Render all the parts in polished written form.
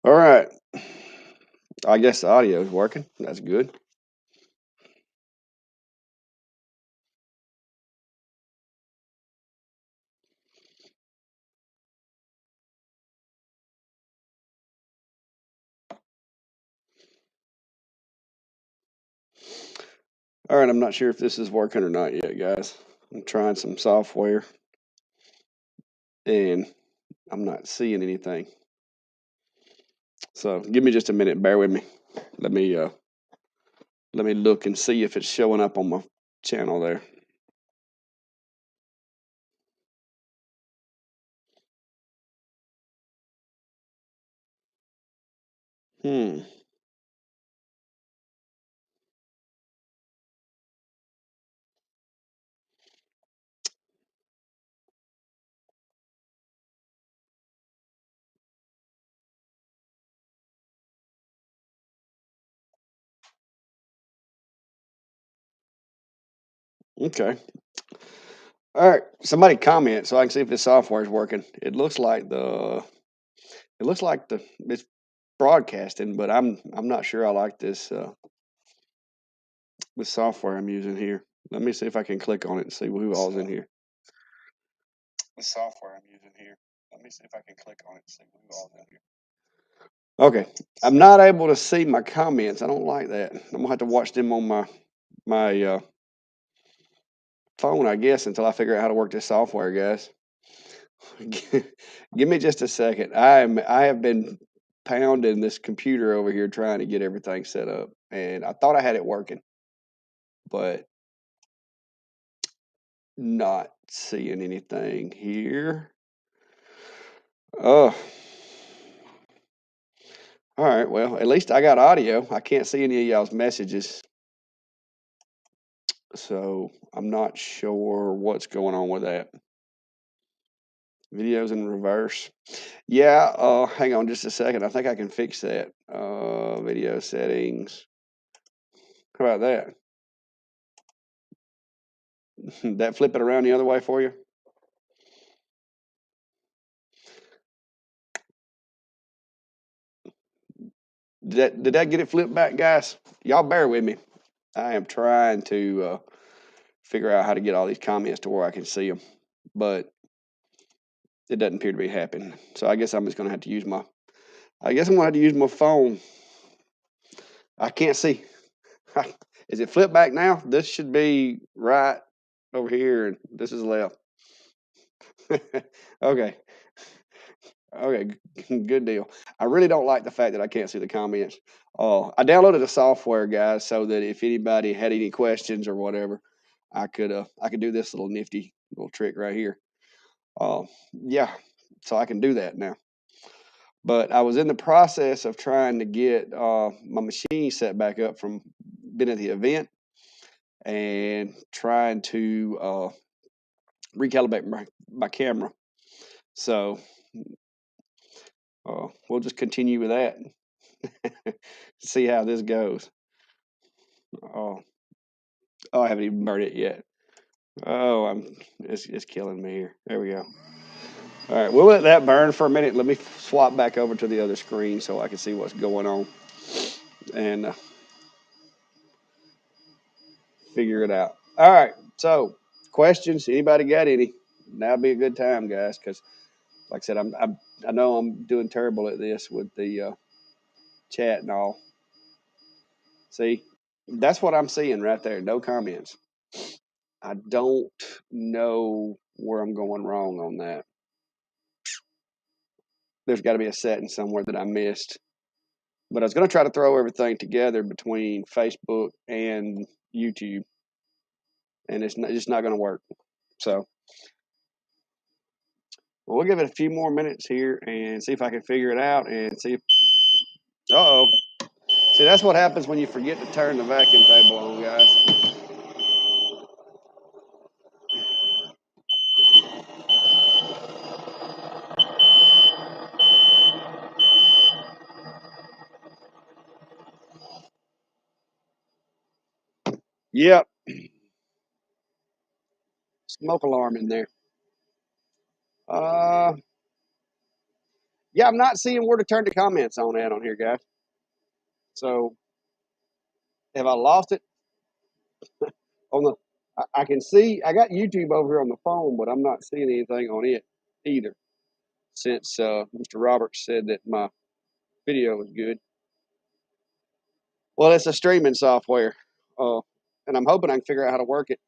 All right. I guess the audio is working. That's good. All right. I'm not sure if this is working or not yet, guys. I'm trying some software and I'm not seeing anything. So give me just a minute. Bear with me. Let me uh let me look and see if it's showing up on my channel there. Hmm. Okay. All right. Somebody comment so I can see if this software is working. It looks like the it's broadcasting, but I'm not sure I like this software I'm using here. Let me see if I can click on it and see who all's in here. The software I'm using here. Let me see if I can click on it and see who all's in here. Okay, I'm not able to see my comments. I don't like that. I'm gonna have to watch them on my phone, I guess, until I figure out how to work this software, guys. Give me just a second. I have been pounding this computer over here trying to get everything set up, and I thought I had it working, but not seeing anything here. Oh, all right. Well, at least I got audio. I can't see any of y'all's messages, so I'm not sure what's going on with that. Videos in reverse. Yeah, hang on just a second. I think I can fix that. Video settings. How about that? That flip it around the other way for you? Did that get it flipped back, guys? Y'all bear with me. I am trying to figure out how to get all these comments to where I can see them, but it doesn't appear to be happening. So I guess I'm just gonna have to use my. I guess I'm gonna have to use my phone. I can't see. Is it flipped back now? This should be right over here, and this is left. Okay. Okay, good deal. I really don't like the fact that I can't see the comments. I downloaded a software, guys, so that if anybody had any questions or whatever, I could do this little nifty little trick right here. Uh, yeah, so I can do that now. But I was in the process of trying to get my machine set back up from being at the event and trying to recalibrate my camera. So we'll just continue with that. See how this goes. Oh, oh, I haven't even burned it yet. Oh, it's killing me here. There we go. All right, we'll let that burn for a minute. Let me swap back over to the other screen so I can see what's going on and figure it out. All right, so questions? Anybody got any? Now'd be a good time, guys, because like I said, I know I'm doing terrible at this with the chat and all. See, that's what I'm seeing right there. No comments. I don't know where I'm going wrong on that. There's got to be a setting somewhere that I missed. But I was going to try to throw everything together between Facebook and YouTube, and it's just not going to work. So we'll give it a few more minutes here and see if I can figure it out and see if. Uh oh. See, that's what happens when you forget to turn the vacuum table on, guys. Yep. Smoke alarm in there. Uh, yeah, I'm not seeing where to turn the comments on here, guys. So have I lost it on the? I can see I got YouTube over here on the phone, but I'm not seeing anything on it either. Since Mr. Roberts said that my video was good. Well, it's a streaming software, uh, and I'm hoping I can figure out how to work it.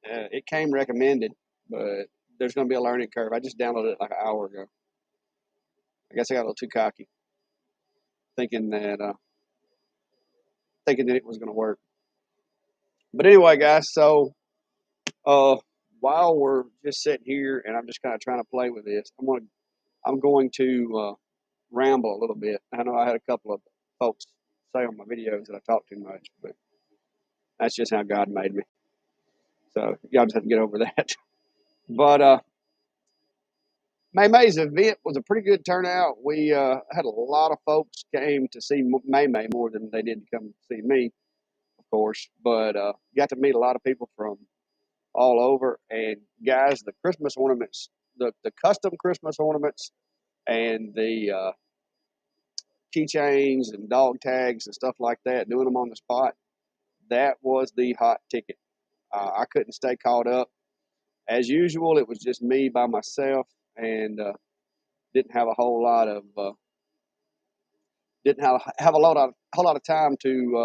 It came recommended, but there's going to be a learning curve. I just downloaded it like an hour ago. I guess I got a little too cocky, thinking that it was going to work. But anyway, guys, so uh, while we're just sitting here and I'm just kind of trying to play with this, I'm going to ramble a little bit. I know I had a couple of folks say on my videos that I talk too much, but that's just how God made me. So y'all just have to get over that. But May's event was a pretty good turnout. We had a lot of folks came to see May more than they did to come see me, of course. But got to meet a lot of people from all over. And guys, the Christmas ornaments, the custom Christmas ornaments, and the keychains and dog tags and stuff like that, doing them on the spot, that was the hot ticket. I couldn't stay caught up. As usual, it was just me by myself, and didn't have a whole lot of didn't have a whole lot of time to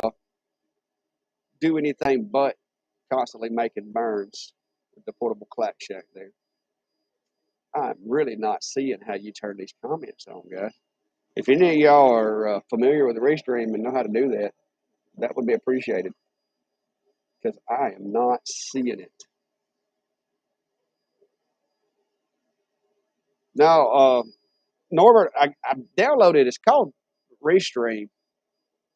do anything but constantly making burns with the portable clack shack there. I'm really not seeing how you turn these comments on, guys. If any of y'all are familiar with the restream and know how to do that, that would be appreciated, because I am not seeing it. Now, Norbert, I downloaded. It's called Restream,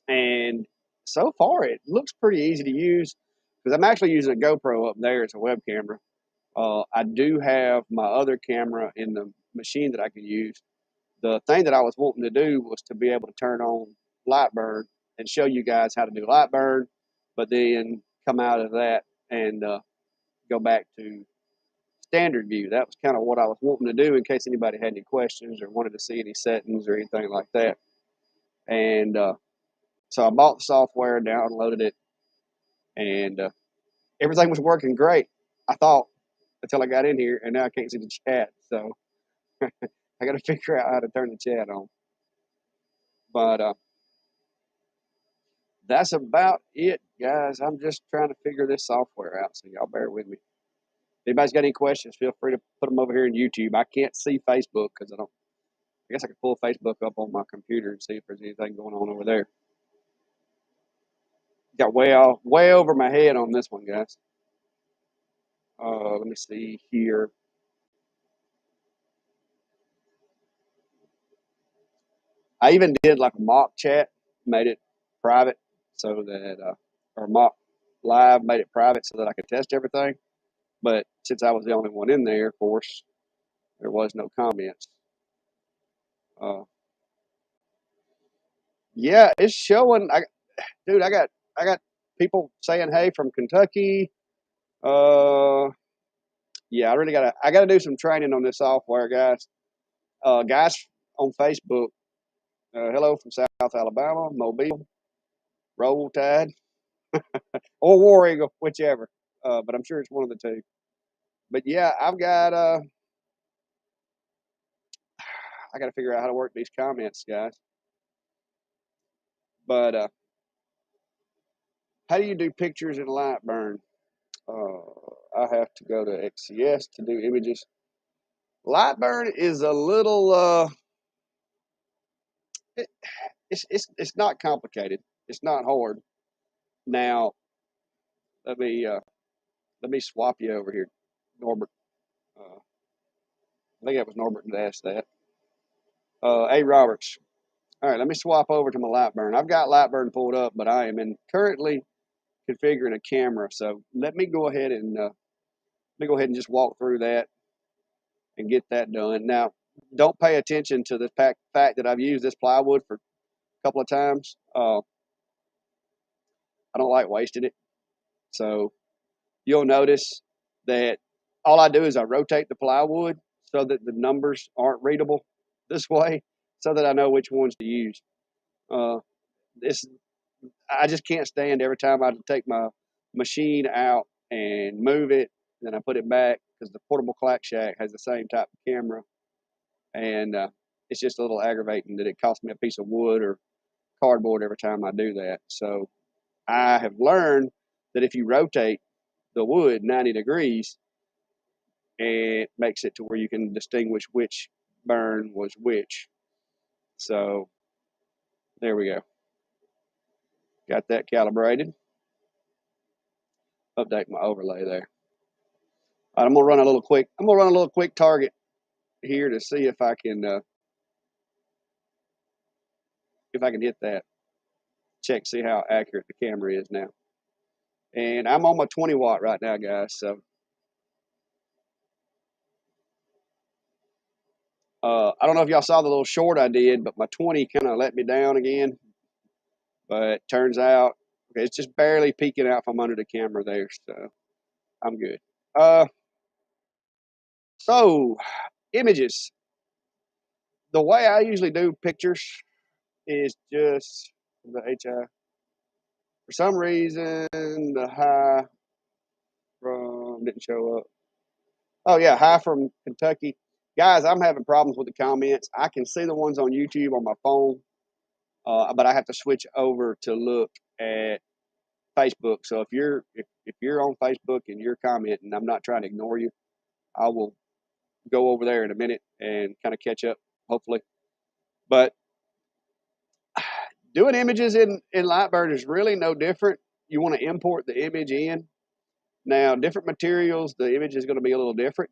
and so far it looks pretty easy to use because I'm actually using a GoPro up there as a web camera. I do have my other camera in the machine that I can use. The thing that I was wanting to do was to be able to turn on Lightburn and show you guys how to do Lightburn, but then come out of that and go back to standard view. That was kind of what I was wanting to do in case anybody had any questions or wanted to see any settings or anything like that. And so I bought the software, downloaded it, and everything was working great, I thought, until I got in here, and now I can't see the chat. So I got to figure out how to turn the chat on. But that's about it, guys. I'm just trying to figure this software out, so y'all bear with me. If anybody's got any questions, feel free to put them over here in YouTube. I can't see Facebook because I guess I could pull Facebook up on my computer and see if there's anything going on over there. Got way over my head on this one, guys. Let me see here. I even did like a mock chat, made it private so that, or mock live, made it private so that I could test everything. But since I was the only one in there, of course, there was no comments. Yeah, it's showing. Dude, I got people saying hey from Kentucky. Uh, yeah, I gotta do some training on this software, guys. Guys on Facebook. Hello from South Alabama, Mobile, Roll Tide, or War Eagle, whichever. But I'm sure it's one of the two. But yeah, I got to figure out how to work these comments, guys. But how do you do pictures in Lightburn? I have to go to XCS to do images. Lightburn is a little. It's not complicated. It's not hard. Now let me swap you over here, Norbert. I think that was Norbert that asked that. A Roberts. All right, let me swap over to my Lightburn. I've got Lightburn pulled up, but I am currently configuring a camera. So let me go ahead and just walk through that and get that done. Now, don't pay attention to the fact that I've used this plywood for a couple of times. I don't like wasting it. So you'll notice that all I do is I rotate the plywood so that the numbers aren't readable this way. so that I know which ones to use. Uh, this I just can't stand every time I take my machine out and move it, then I put it back because the portable clack shack has the same type of camera, and it's just a little aggravating that it costs me a piece of wood or cardboard every time I do that. So I have learned that if you rotate the wood 90 degrees, it makes it to where you can distinguish which burn was which. So there we go. Got that calibrated. Update my overlay there. All right, I'm gonna run a little quick. I'm gonna run a little quick target here to see if I can hit that. Check, see how accurate the camera is now. And I'm on my 20 watt right now, guys. So I don't know if y'all saw the little short I did, but my 20 kind of let me down again. But turns out okay, it's just barely peeking out from under the camera there, so I'm good. Uh, so images. The way I usually do pictures is just the HI. For some reason, the high from didn't show up. Oh yeah, hi from Kentucky. Guys, I'm having problems with the comments. I can see the ones on YouTube on my phone, but I have to switch over to look at Facebook. So if you're on Facebook and you're commenting, I'm not trying to ignore you. I will go over there in a minute and kind of catch up, hopefully. But doing images in Lightburn is really no different. You want to import the image in. Now, different materials, the image is going to be a little different.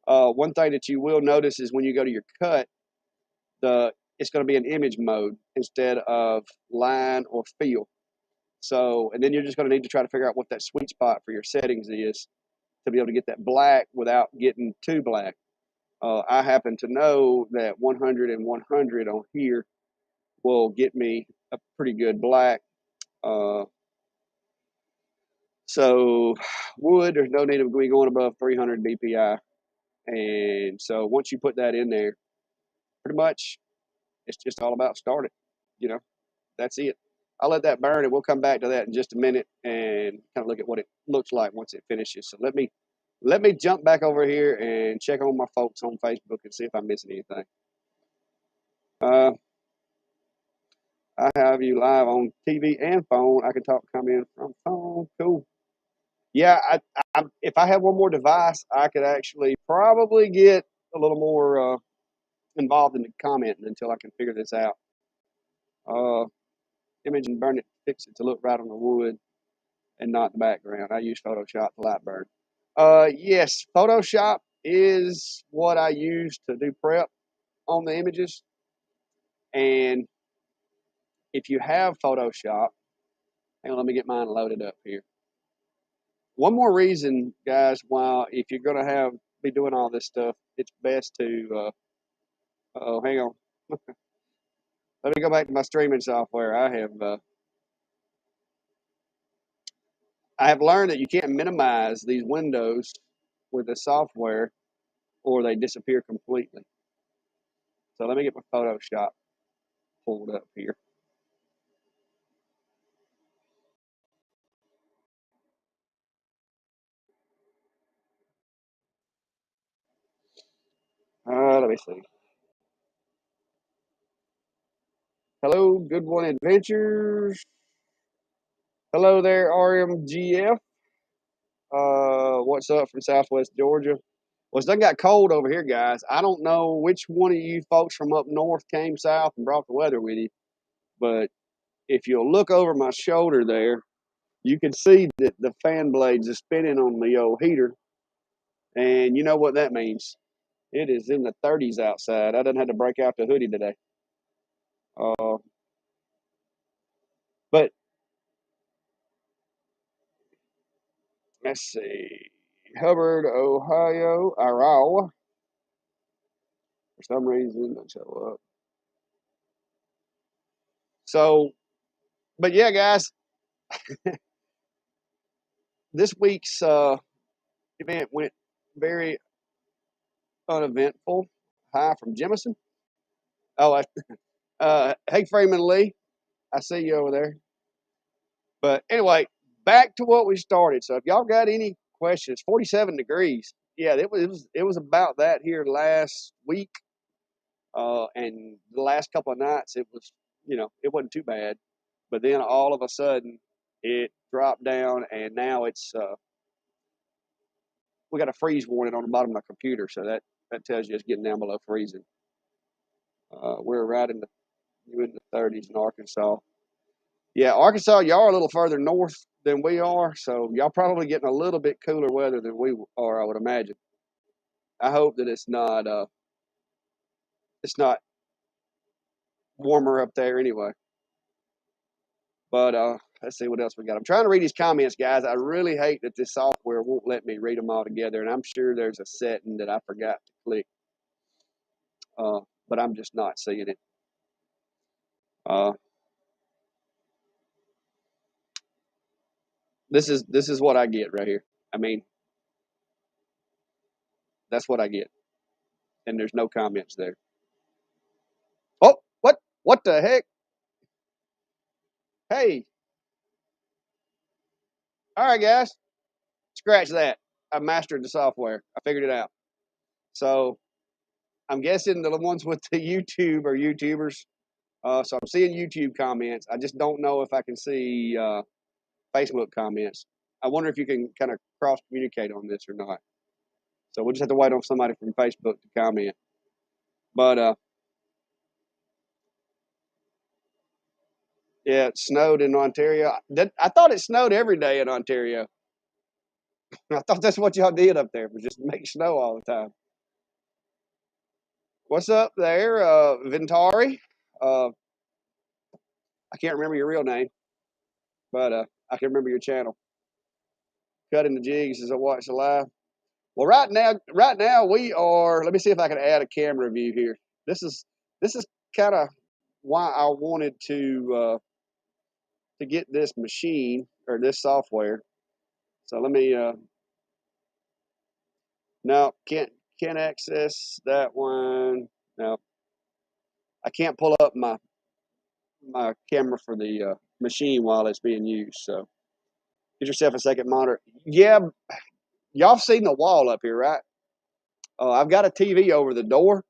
One thing that you will notice is when you go to your cut, it's going to be an image mode instead of line or fill. So, and then you're just going to need to try to figure out what that sweet spot for your settings is to be able to get that black without getting too black. I happen to know that 100 and 100 on here will get me a pretty good black. So wood, there's no need of going above 300 DPI. And so once you put that in there, pretty much it's just all about starting. You know, that's it. I'll let that burn and we'll come back to that in just a minute and kind of look at what it looks like once it finishes. So let me jump back over here and check on my folks on Facebook and see if I'm missing anything. I have you live on TV and phone. I can talk, come in from phone. Cool. Yeah, if I had one more device, I could actually probably get a little more involved in the commenting until I can figure this out. Image and burn it, fix it to look right on the wood and not the background. I use Photoshop to light burn. Yes, Photoshop is what I use to do prep on the images. And if you have Photoshop, hang on, let me get mine loaded up here. One more reason, guys, why if you're going to be doing all this stuff, it's best to, hang on. Let me go back to my streaming software. I have learned that you can't minimize these windows with the software or they disappear completely. So let me get my Photoshop pulled up here. Let me see. Hello, Good One Adventures. Hello there, RMGF. What's up from Southwest Georgia? Well, it's done got cold over here, guys. I don't know which one of you folks from up north came south and brought the weather with you, but if you'll look over my shoulder there, you can see that the fan blades are spinning on the old heater, and you know what that means. It is in the 30s outside. I didn't have to break out the hoodie today. But let's see. Hubbard, Ohio, Iowa. For some reason, don't show up. So, but yeah, guys, this week's event went very uneventful. Hi from Jemison. Oh, hey Freeman Lee, I see you over there. But anyway, back to what we started. So if y'all got any questions, 47 degrees. Yeah, it was about that here last week, and the last couple of nights it was, it wasn't too bad. But then all of a sudden it dropped down, and now we got a freeze warning on the bottom of my computer, so that tells you it's getting down below freezing. We're right in the 30s in Arkansas. Yeah, Arkansas, y'all are a little further north than we are, so y'all probably getting a little bit cooler weather than we are, I would imagine. I hope that it's not warmer up there anyway. But let's see what else we got. I'm trying to read these comments, guys. I really hate that this software won't let me read them all together, and I'm sure there's a setting that I forgot to click, but I'm just not seeing it. Uh, this is what I get right here. I mean, that's what I get, and there's no comments there. Oh, what the heck? Hey, all right, guys, scratch that. I mastered the software. I figured it out. So I'm guessing the ones with the YouTube are YouTubers. So I'm seeing YouTube comments. I just don't know if I can see Facebook comments. I wonder if you can kind of cross communicate on this or not. So we'll just have to wait on somebody from Facebook to comment. But yeah, it snowed in Ontario. I thought it snowed every day in Ontario. I thought that's what y'all did up there, was just make snow all the time. What's up there, Ventari? Uh, I can't remember your real name, but I can remember your channel. Cutting the jigs as I watch the live. Well, right now we are. Let me see if I can add a camera view here. This is kind of why I wanted to get this machine or this software. So let me. No, can't access that one. No, I can't pull up my camera for the machine while it's being used. So get yourself a second monitor. Yeah, y'all seen the wall up here, right? I've got a TV over the door,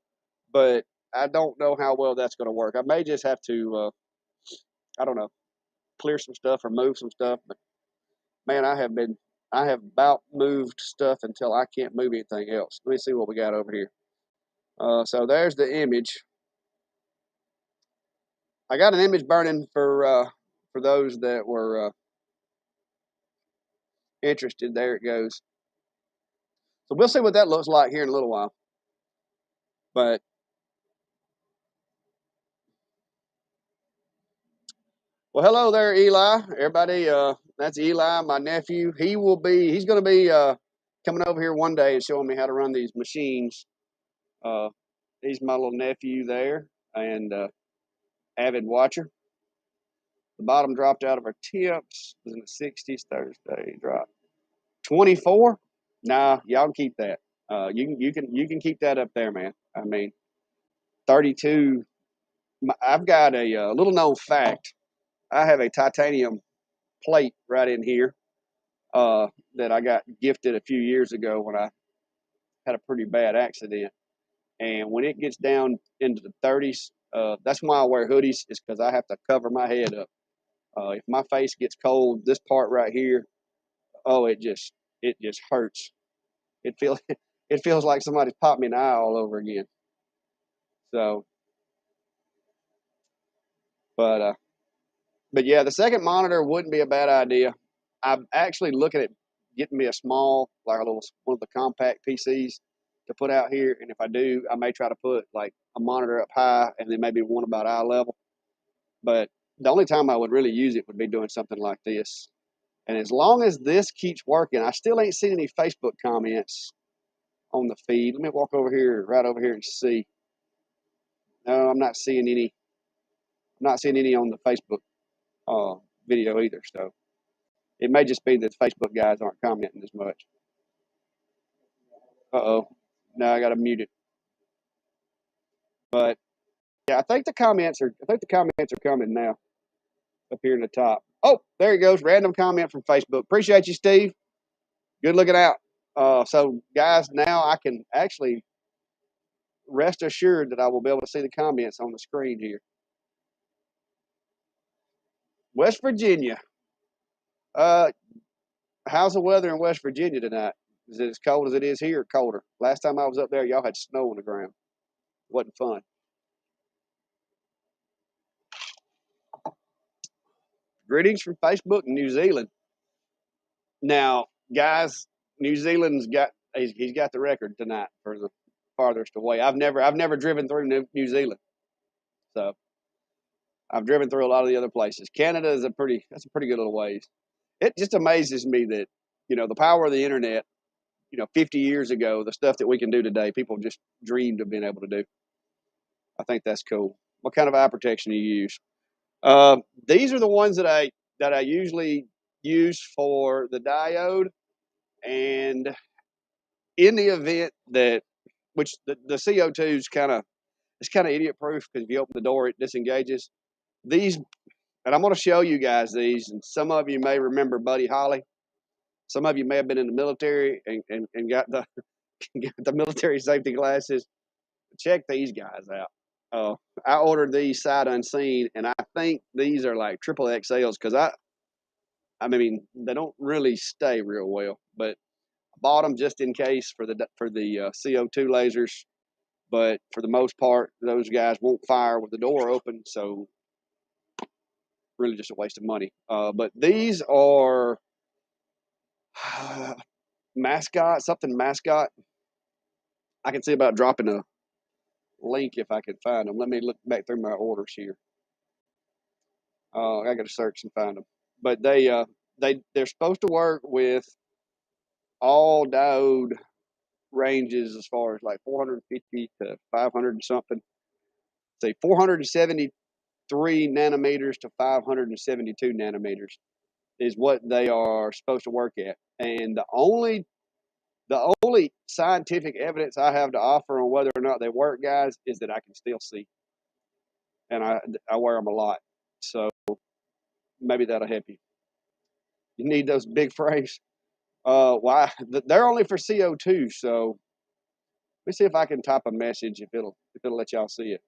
but I don't know how well that's going to work. I may just have to, I don't know, clear some stuff or move some stuff. But man, I have about moved stuff until I can't move anything else. Let me see what we got over here. So there's the image. I got an image burning for those that were interested. There it goes. So we'll see what that looks like here in a little while. But well, hello there, Eli. Everybody, that's Eli, my nephew. He's going to be coming over here one day and showing me how to run these machines. Uh, he's my little nephew there, and avid watcher. The bottom dropped out of our tips. It was in the 60s Thursday. Dropped 24. Nah, y'all can keep that. You can keep that up there, man. I mean, 32. I've got a little known fact. I have a titanium plate right in here that I got gifted a few years ago when I had a pretty bad accident. And when it gets down into the 30s, that's why I wear hoodies, is because I have to cover my head up. If my face gets cold, this part right here, oh, it just hurts. It feels it feels like somebody's popped me in the eye all over again. So, but but yeah, the second monitor wouldn't be a bad idea. I'm actually looking at getting me a small, like a little one of the compact PCs to put out here. And if I do, I may try to put like a monitor up high and then maybe one about eye level. But the only time I would really use it would be doing something like this. And as long as this keeps working, I still ain't seen any Facebook comments on the feed. Let me walk over here, right over here, and see. No, I'm not seeing any. I'm not seeing any on the Facebook video either. So it may just be that Facebook guys aren't commenting as much. Uh oh. Now I got to mute it. But Yeah, I think the comments are coming now up here in the top. Oh, there he goes. Random comment from Facebook. Appreciate you, Steve. Good looking out. So guys, now I can actually rest assured that I will be able to see the comments on the screen here. West Virginia. Uh, how's the weather in West Virginia tonight? Is it as cold as it is here or colder? Last time I was up there, y'all had snow on the ground. Wasn't fun. Greetings from Facebook in New Zealand. Now, guys, New Zealand's got he's got the record tonight for the farthest away. I've never driven through New Zealand, so I've driven through a lot of the other places. Canada is that's a pretty good little ways. It just amazes me that the power of the internet. 50 years ago, the stuff that we can do today, people just dreamed of being able to do. I think that's cool. What kind of eye protection do you use? These are the ones that I usually use for the diode, and in the event that which the CO2 is kind of idiot proof because if you open the door it disengages. These, and I'm going to show you guys these, and some of you may remember Buddy Holly. Some of you may have been in the military and got the got the military safety glasses. Check these guys out. I ordered these sight unseen, and I think these are like triple XLs because I mean they don't really stay real well, but I bought them just in case for the CO2 lasers. But for the most part, those guys won't fire with the door open, so really just a waste of money. But these are something mascot. I can see about dropping a link if I can find them. Let me look back through my orders here. I got to search and find them. But they're supposed to work with all diode ranges as far as like 450 to 500 and something. Say 473 nanometers to 572 nanometers is what they are supposed to work at. And the only scientific evidence I have to offer on whether or not they work, guys, is that I can still see, and I wear them a lot. So maybe that'll help you. You need those big frames. Why? They're only for CO2. So let me see if I can type a message if it'll let y'all see it.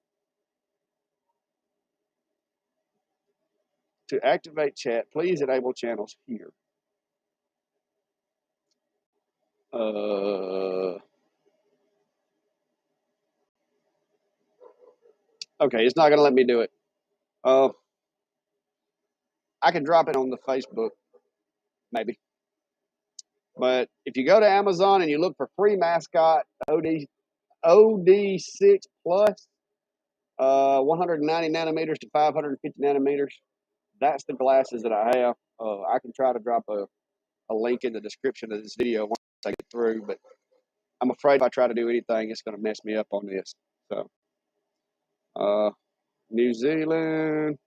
To activate chat, please enable channels here. Okay, it's not going to let me do it. I can drop it on the Facebook, maybe. But if you go to Amazon and you look for free mascot OD6 plus, 190 nanometers to 550 nanometers, that's the glasses that I have. I can try to drop a link in the description of this video once I get through, but I'm afraid if I try to do anything, it's going to mess me up on this. So, New Zealand,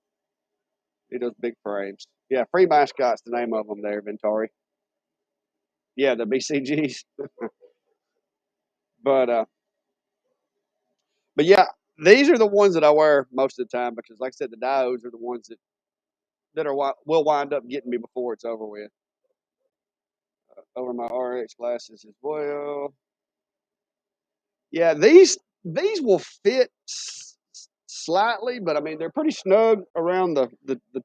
need those big frames. Yeah, free mascot's the name of them there, Ventari. Yeah, the BCGs. But yeah, these are the ones that I wear most of the time because, like I said, the diodes are the ones that will wind up getting me before it's over with. Over my RX glasses as well. Yeah, these will fit slightly, but I mean they're pretty snug around the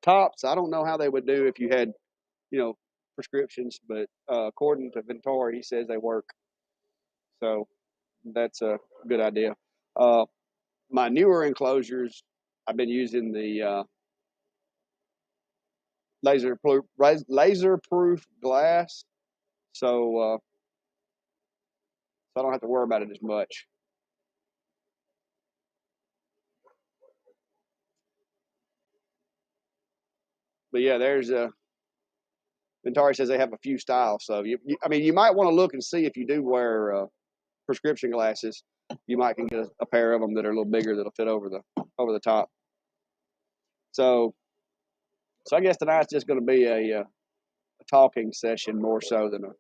tops. I don't know how they would do if you had, prescriptions, but according to Ventari, he says they work. So that's a good idea. My newer enclosures, I've been using the laser proof glass, so I don't have to worry about it as much. But yeah, there's Ventari says they have a few styles, so you might want to look and see if you do wear prescription glasses. You might can get a pair of them that are a little bigger that'll fit over the top. So I guess tonight's just going to be a talking session more so than a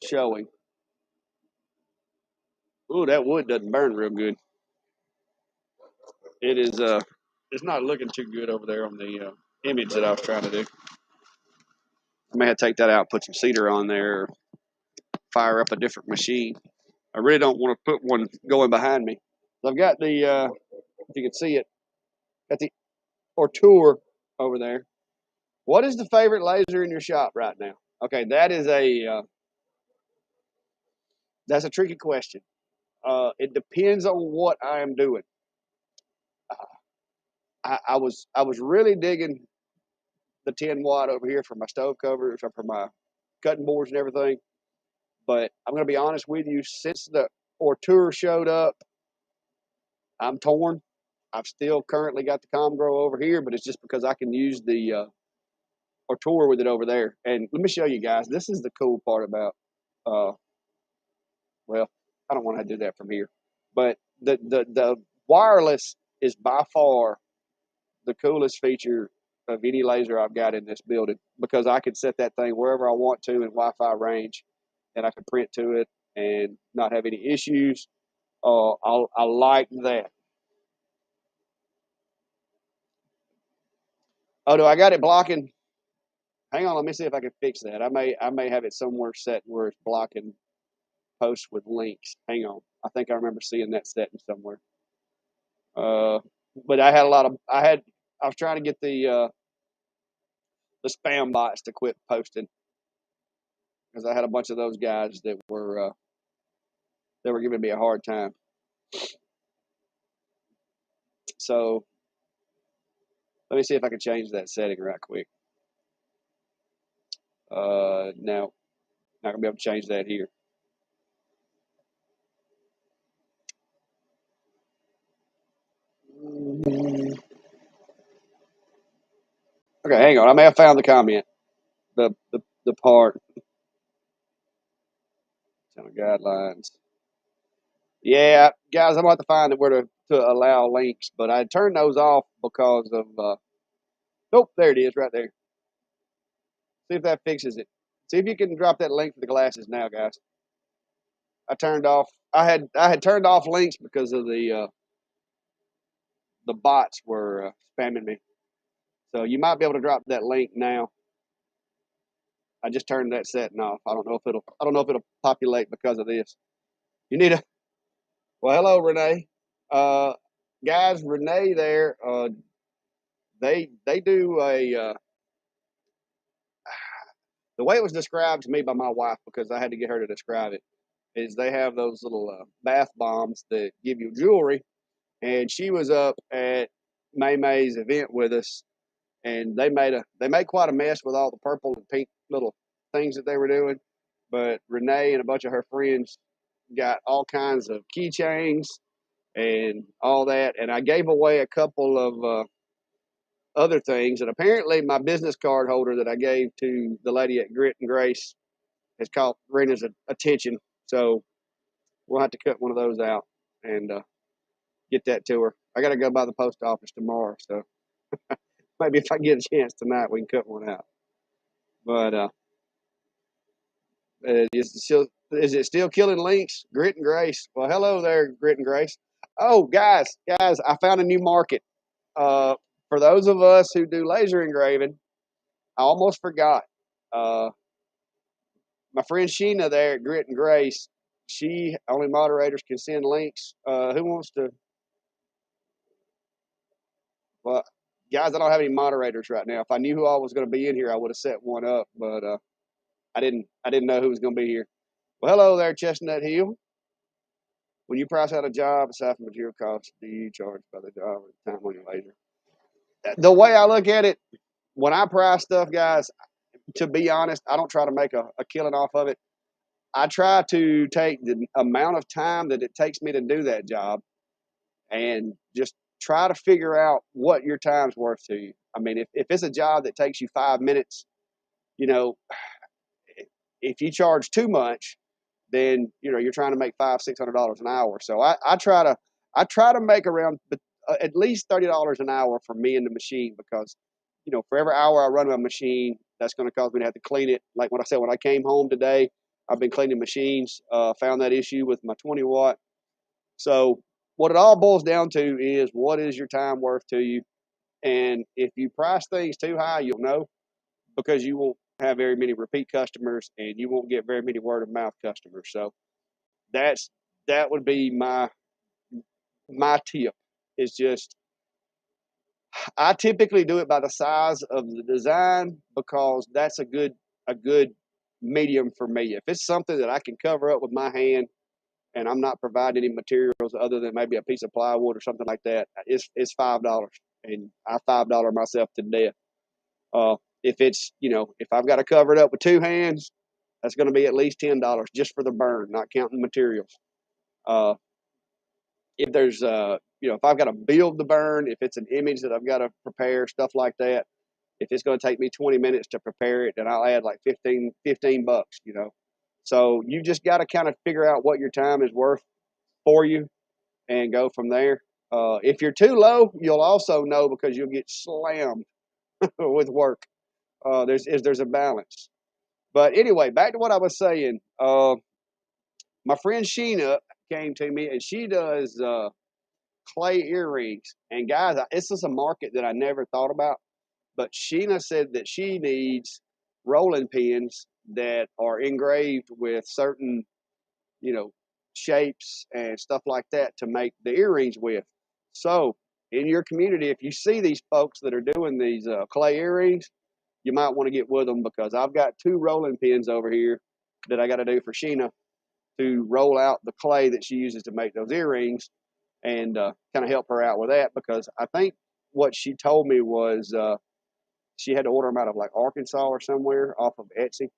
showing. Ooh, that wood doesn't burn real good. It is it's not looking too good over there on the image that I was trying to do. I may have to take that out, put some cedar on there, or fire up a different machine. I really don't want to put one going behind me. I've got the if you can see it, got the Ortour over there. What is the favorite laser in your shop right now? Okay, that's a tricky question. It depends on what I am doing. I was really digging the 10 watt over here for my stove covers or for my cutting boards and everything. But I'm going to be honest with you, since the Ortour showed up, I'm torn. I've still currently got the ComGrow over here, but it's just because I can use the Ortour with it over there. And let me show you guys. This is the cool part about. Uh, well, I don't want to do that from here, but the wireless is by far the coolest feature of any laser I've got in this building because I can set that thing wherever I want to in Wi-Fi range, and I can print to it and not have any issues. I like that. Oh, do I got it blocking? Hang on, let me see if I can fix that. I may have it somewhere set where it's blocking posts with links. Hang on, I think I remember seeing that setting somewhere. Uh, but I had a lot of I was trying to get the spam bots to quit posting because I had a bunch of those guys that were giving me a hard time. So let me see if I can change that setting right quick. No, not gonna be able to change that here. Okay, hang on. I may have found the comment. The part guidelines. Yeah, guys, I'm gonna have to find where to allow links, but I turned those off because of. Nope, there it is, right there. See if that fixes it. See if you can drop that link for the glasses now, guys. I turned off. I had turned off links because of the bots were spamming me. So you might be able to drop that link now. I just turned that setting off. I don't know if it'll populate because of this. You need a well. Hello, Renee. Uh, guys, Renee there. They do a the way it was described to me by my wife because I had to get her to describe it is they have those little bath bombs that give you jewelry, and she was up at May May's event with us, and they made quite a mess with all the purple and pink little things that they were doing. But Renee and a bunch of her friends got all kinds of keychains and all that, and I gave away a couple of other things. And apparently, my business card holder that I gave to the lady at Grit and Grace has caught Rena's attention. So we'll have to cut one of those out and get that to her. I got to go by the post office tomorrow, so maybe if I get a chance tonight, we can cut one out. But is it still killing links? Grit and Grace. Well, hello there, Grit and Grace. Oh, guys, I found a new market. Uh, for those of us who do laser engraving, I almost forgot. Uh, my friend Sheena there at Grit and Grace, she only moderators can send links. Who wants to? Well, guys, I don't have any moderators right now. If I knew who all was going to be in here, I would have set one up, but I didn't. I didn't know who was going to be here. Well, hello there, Chestnut Hill. When you price out a job, aside from material costs, do you charge by the job or the time on your laser? The way I look at it, when I price stuff, guys, to be honest, I don't try to make a killing off of it. I try to take the amount of time that it takes me to do that job and just try to figure out what your time's worth to you. I mean, if it's a job that takes you 5 minutes, you know, if you charge too much, then you're trying to make $500-600 an hour. So I try to make around at least $30 an hour for me and the machine because for every hour I run my machine, that's going to cause me to have to clean it. Like what I said, when I came home today, I've been cleaning machines. Found that issue with my 20 watt. So what it all boils down to is, what is your time worth to you? And if you price things too high, you'll know, because you won't have very many repeat customers and you won't get very many word of mouth customers. So that's that would be my tip, is just, I typically do it by the size of the design, because that's a good medium for me. If it's something that I can cover up with my hand and I'm not providing any materials other than maybe a piece of plywood or something like that, it's $5, and I $5 myself to death. If it's, if I've got to cover it up with two hands, that's going to be at least $10 just for the burn, not counting materials. Uh, if there's if I've got to build the burn, if it's an image that I've got to prepare, stuff like that, if it's going to take me 20 minutes to prepare it, then I'll add like 15 bucks. So you just got to kind of figure out what your time is worth for you and go from there. If you're too low, you'll also know, because you'll get slammed with work. There's a balance. But anyway, back to what I was saying. My friend Sheena came to me, and she does clay earrings. And guys, this is a market that I never thought about. But Sheena said that she needs rolling pins that are engraved with certain, shapes and stuff like that to make the earrings with. So in your community, if you see these folks that are doing these clay earrings, you might want to get with them, because I've got two rolling pins over here that I got to do for Sheena to roll out the clay that she uses to make those earrings, and kind of help her out with that, because I think what she told me was she had to order them out of like Arkansas or somewhere off of Etsy.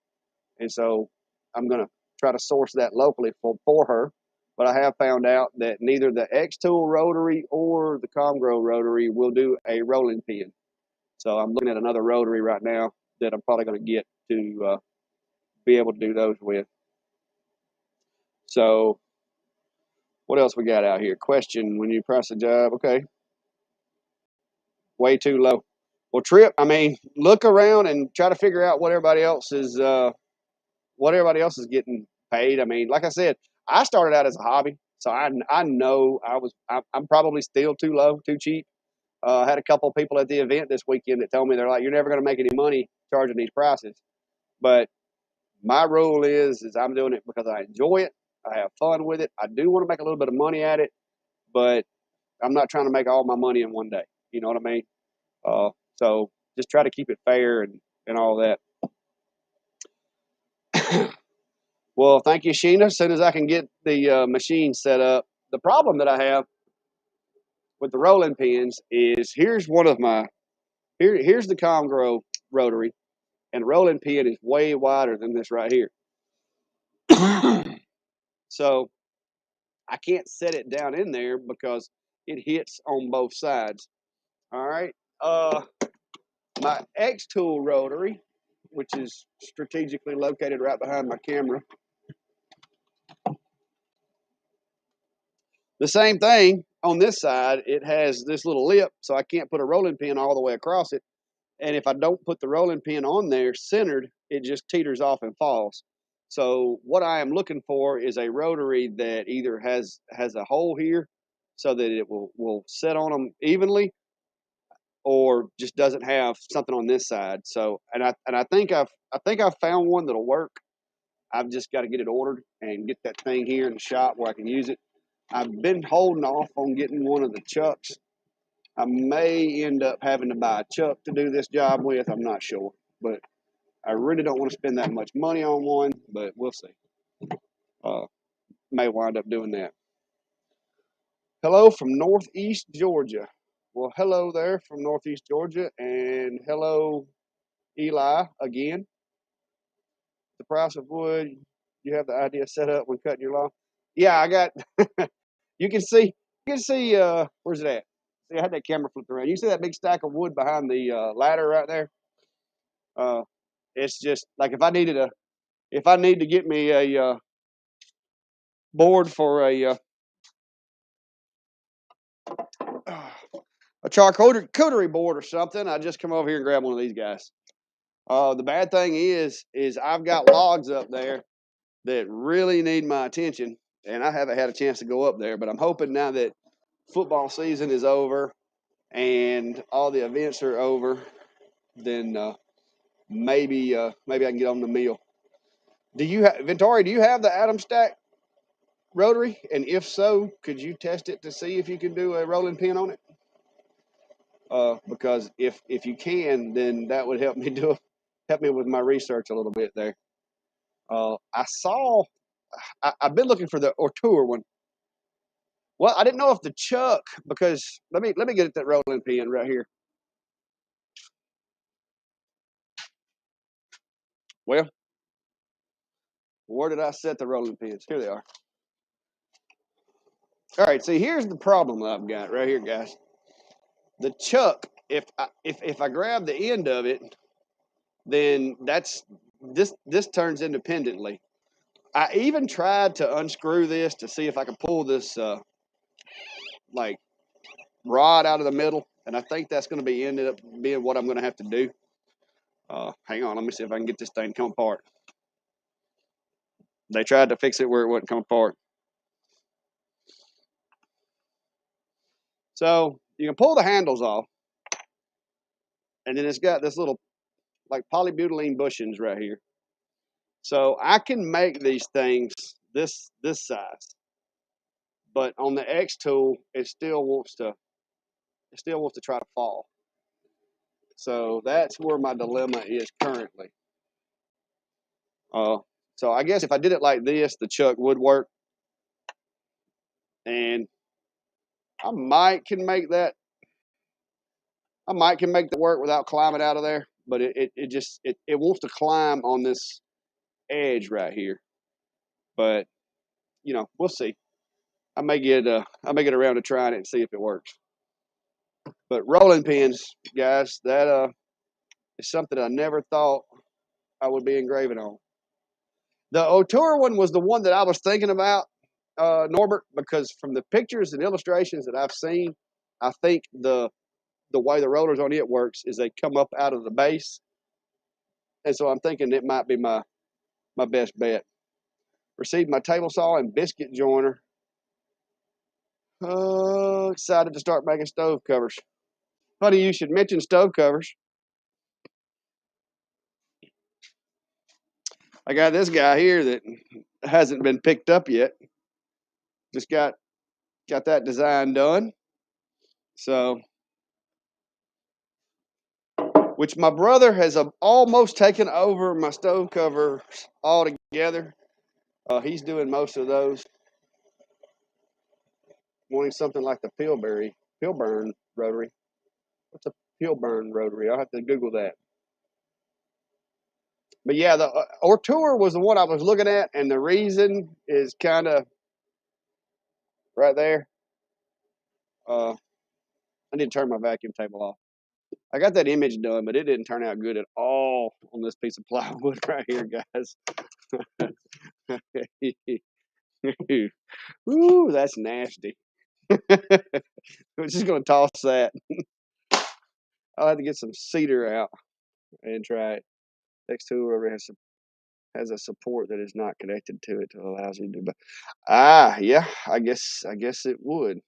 And so I'm going to try to source that locally for her. But I have found out that neither the X-Tool rotary or the Comgrow rotary will do a rolling pin. So I'm looking at another rotary right now that I'm probably going to get to be able to do those with. So what else we got out here? Question: when you price a job, okay, way too low. Well, Trip, I mean, look around and try to figure out what everybody else is getting paid. I mean, like I said, I started out as a hobby, so I know I'm probably still too low, too cheap. I had a couple of people at the event this weekend that told me, they're like, "You're never going to make any money charging these prices." But my rule is I'm doing it because I enjoy it. I have fun with it. I do want to make a little bit of money at it, but I'm not trying to make all my money in one day. You know what I mean? So just try to keep it fair and all that. Well, thank you, Sheena. As soon as I can get the machine set up, the problem that I have with the rolling pins is, here's one of my here's the Comgrow rotary, and the rolling pin is way wider than this right here. So I can't set it down in there because it hits on both sides. All right. My X-Tool rotary, which is strategically located right behind my camera. The same thing on this side. It has this little lip, so I can't put a rolling pin all the way across it. And if I don't put the rolling pin on there centered, it just teeters off and falls. So what I am looking for is a rotary that either has a hole here so that it will set on them evenly, or just doesn't have something on this side. So I think I've found one that'll work. I've just got to get it ordered and get that thing here in the shop where I can use it. I've been holding off on getting one of the chucks. I may end up having to buy a chuck to do this job with. I'm not sure, but I really don't want to spend that much money on one, but we'll see. May wind up doing that. Hello from Northeast Georgia. Well, hello there from Northeast Georgia, and hello, Eli, again. The price of wood, you have the idea set up when cutting your lawn. Yeah, I got. You can see. Where's it at? See, I had that camera flipped around. You see that big stack of wood behind the ladder right there? Uh, it's just like, if I need to get me a board for a charcuterie board or something, I just come over here and grab one of these guys. The bad thing is I've got logs up there that really need my attention, and I haven't had a chance to go up there. But I'm hoping now that football season is over and all the events are over, then maybe I can get on the mill. Do you have Ventori? Do you have the Atom Stack rotary? And if so, could you test it to see if you can do a rolling pin on it? Because if you can, then that would help me with my research a little bit there. I've been looking for the Ortour one. Well, I didn't know if the chuck, because let me get at that rolling pin right here. Well, where did I set the rolling pins? Here they are. All right, see, here's the problem that I've got right here, guys. The chuck, if I grab the end of it, then this turns independently. I even tried to unscrew this to see if I could pull this like rod out of the middle, and I think that's going to be ended up being what I'm going to have to do. Hang on, let me see if I can get this thing to come apart. They tried to fix it where it wouldn't come apart. So you can pull the handles off, and then it's got this little like polybutylene bushings right here. So I can make these things this size, but on the X tool, it still wants to try to fall. So that's where my dilemma is currently. So I guess if I did it like this, the chuck would work, and I might can make that. I might can make that work without climbing out of there, but it wants to climb on this edge right here. But we'll see. I may get around to trying it and see if it works. But rolling pins, guys, that is something I never thought I would be engraving on. The Otura one was the one that I was thinking about, Norbert, because from the pictures and illustrations that I've seen, I think the way the rollers on it works is they come up out of the base, and so I'm thinking it might be my best bet. Received my table saw and biscuit joiner. Excited to start making stove covers. Funny you should mention stove covers. I got this guy here that hasn't been picked up yet. Just got that design done. So, which my brother has almost taken over my stove covers altogether. He's doing most of those. Wanting something like the Pilburn rotary. What's a Pilburn rotary? I'll have to Google that. But yeah, the Ortour was the one I was looking at, and the reason is kind of right there. I need to turn my vacuum table off. I got that image done, but it didn't turn out good at all on this piece of plywood right here, guys. Ooh, that's nasty. We're just gonna toss that. I'll have to get some cedar out and try it. Next tool over has a support that is not connected to it to allows you to do. But yeah, I guess it would.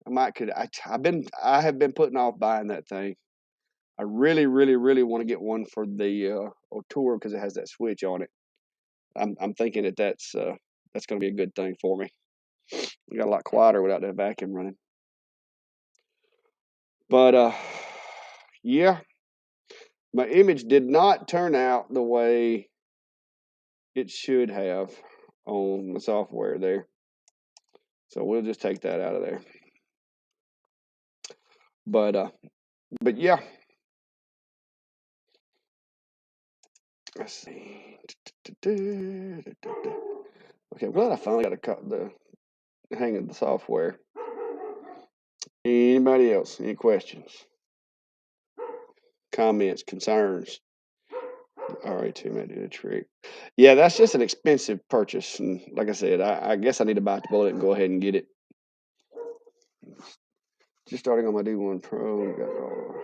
I have been putting off buying that thing. I really, really, really want to get one for the Tour because it has that switch on it. I'm thinking that's going to be a good thing for me. It got a lot quieter without that vacuum running. But yeah, my image did not turn out the way it should have on the software there. So we'll just take that out of there. But yeah. Let's see. Okay, I'm glad I finally got the hang of the software. Anybody else? Any questions? Comments? Concerns? All right, too many do the trick. Yeah, that's just an expensive purchase, and like I said, I guess I need to bite the bullet and go ahead and get it. Just starting on my D1 Pro. Got all.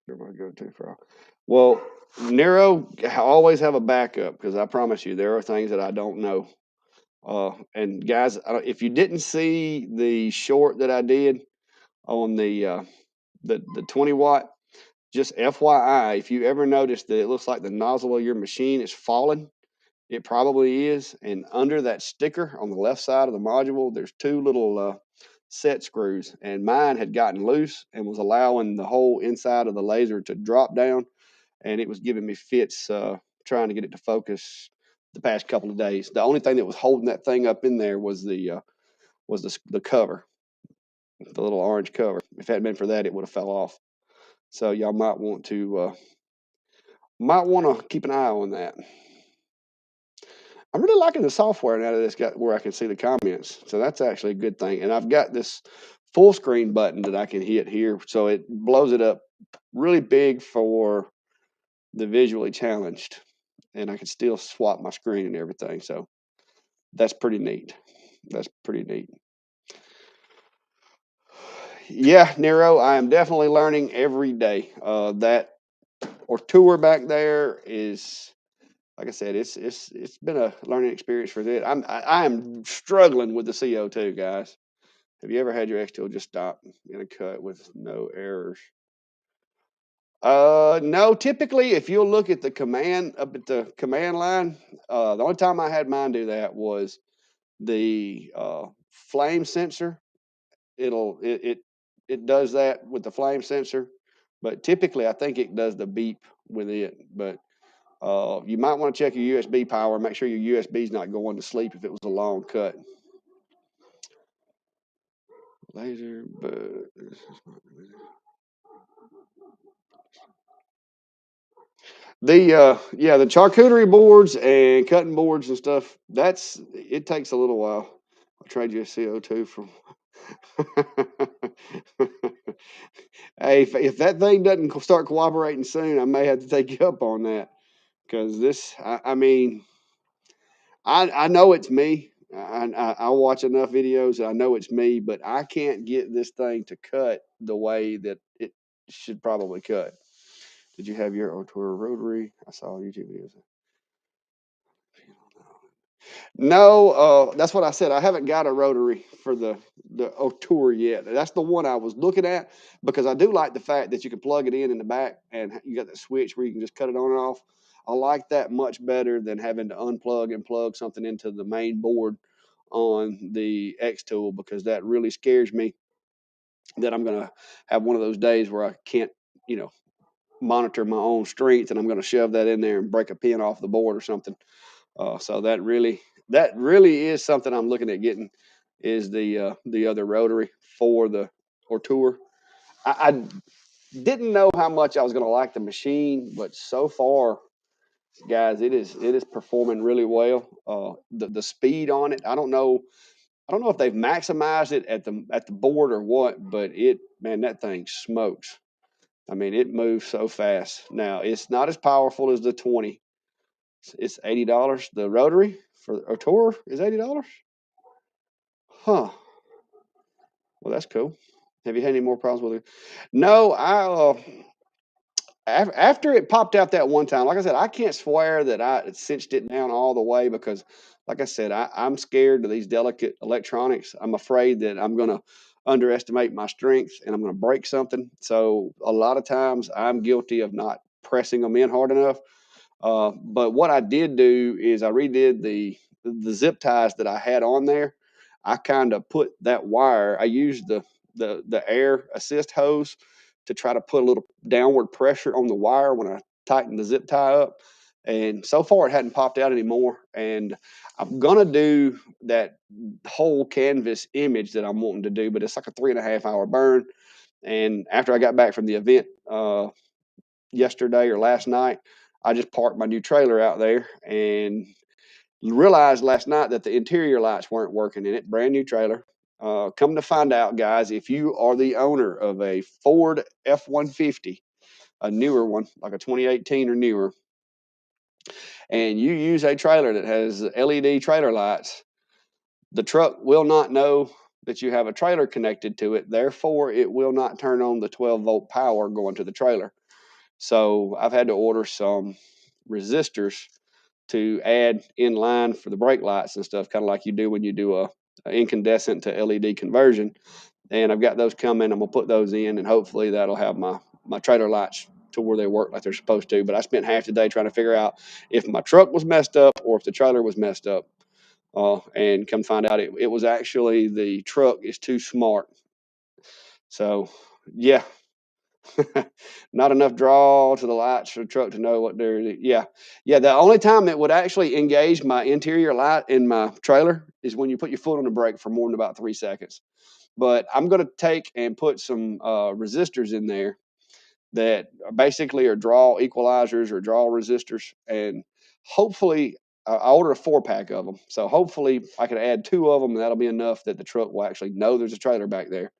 You're my go-to for all. Well, Nero, always have a backup because I promise you there are things that I don't know. And guys, if you didn't see the short that I did on the 20 watt, just FYI, if you ever notice that it looks like the nozzle of your machine is falling, it probably is. And under that sticker on the left side of the module, there's two little set screws, and mine had gotten loose and was allowing the whole inside of the laser to drop down, and it was giving me fits trying to get it to focus the past couple of days. The only thing that was holding that thing up in there was the cover, the little orange cover. If it hadn't been for that, it would have fell off. So y'all might want to keep an eye on that. I'm really liking the software now that it's got where I can see the comments. So that's actually a good thing. And I've got this full screen button that I can hit here. So it blows it up really big for the visually challenged. And I can still swap my screen and everything. So that's pretty neat. That's pretty neat. Yeah, Nero, I am definitely learning every day. That or tour back there is, like I said, it's been a learning experience for it. I am struggling with the CO2, guys. Have you ever had your X tool just stop in a cut with no errors? No. Typically, if you'll look at the command up at the command line, the only time I had mine do that was the flame sensor. It does that with the flame sensor, but typically I think it does the beep with it. But you might want to check your USB power. Make sure your USB is not going to sleep if it was a long cut. Laser, but the charcuterie boards and cutting boards and stuff. It takes a little while. I'll trade you a CO2 from. Hey, if that thing doesn't start cooperating soon, I may have to take you up on that because I mean, I know it's me. I watch enough videos. I know it's me, but I can't get this thing to cut the way that it should probably cut. Did you have your Otor rotary? I saw YouTube videos. No, that's what I said. I haven't got a rotary for the Otor yet. That's the one I was looking at because I do like the fact that you can plug it in the back and you got that switch where you can just cut it on and off. I like that much better than having to unplug and plug something into the main board on the X tool because that really scares me that I'm going to have one of those days where I can't, you know, monitor my own strength and I'm going to shove that in there and break a pin off the board or something. So that really is something I'm looking at getting is the other rotary for the Ortour. I didn't know how much I was going to like the machine, but so far, guys, it is performing really well. The speed on it, I don't know if they've maximized it at the board or what, but that thing smokes. I mean, it moves so fast. Now it's not as powerful as the 20. It's $80. The rotary for a tour is $80. Huh. Well, that's cool. Have you had any more problems with it? No, after it popped out that one time, like I said, I can't swear that I cinched it down all the way because, like I said, I'm scared of these delicate electronics. I'm afraid that I'm going to underestimate my strength and I'm going to break something. So a lot of times I'm guilty of not pressing them in hard enough. But what I did do is I redid the zip ties that I had on there. I kind of put that wire. I used the air assist hose to try to put a little downward pressure on the wire when I tightened the zip tie up. And so far, it hadn't popped out anymore. And I'm gonna do that whole canvas image that I'm wanting to do, but it's like a 3.5 hour burn. And after I got back from the event yesterday or last night, I just parked my new trailer out there and realized last night that the interior lights weren't working in it. Brand new trailer. Come to find out, guys, if you are the owner of a Ford F-150, a newer one, like a 2018 or newer, and you use a trailer that has LED trailer lights, the truck will not know that you have a trailer connected to it. Therefore, it will not turn on the 12-volt power going to the trailer. So I've had to order some resistors to add in line for the brake lights and stuff, kind of like you do when you do a incandescent to LED conversion. And I've got those coming. I'm gonna put those in, and hopefully that'll have my trailer lights to where they work like they're supposed to. But I spent half the day trying to figure out if my truck was messed up or if the trailer was messed up. And come find out it was actually the truck is too smart. So yeah, not enough draw to the lights for the truck to know what they're. Yeah, yeah. The only time it would actually engage my interior light in my trailer is when you put your foot on the brake for more than about 3 seconds. But I'm going to take and put some resistors in there that basically are draw equalizers or draw resistors, and hopefully I ordered a 4-pack of them. So hopefully I can add 2 of them, and that'll be enough that the truck will actually know there's a trailer back there,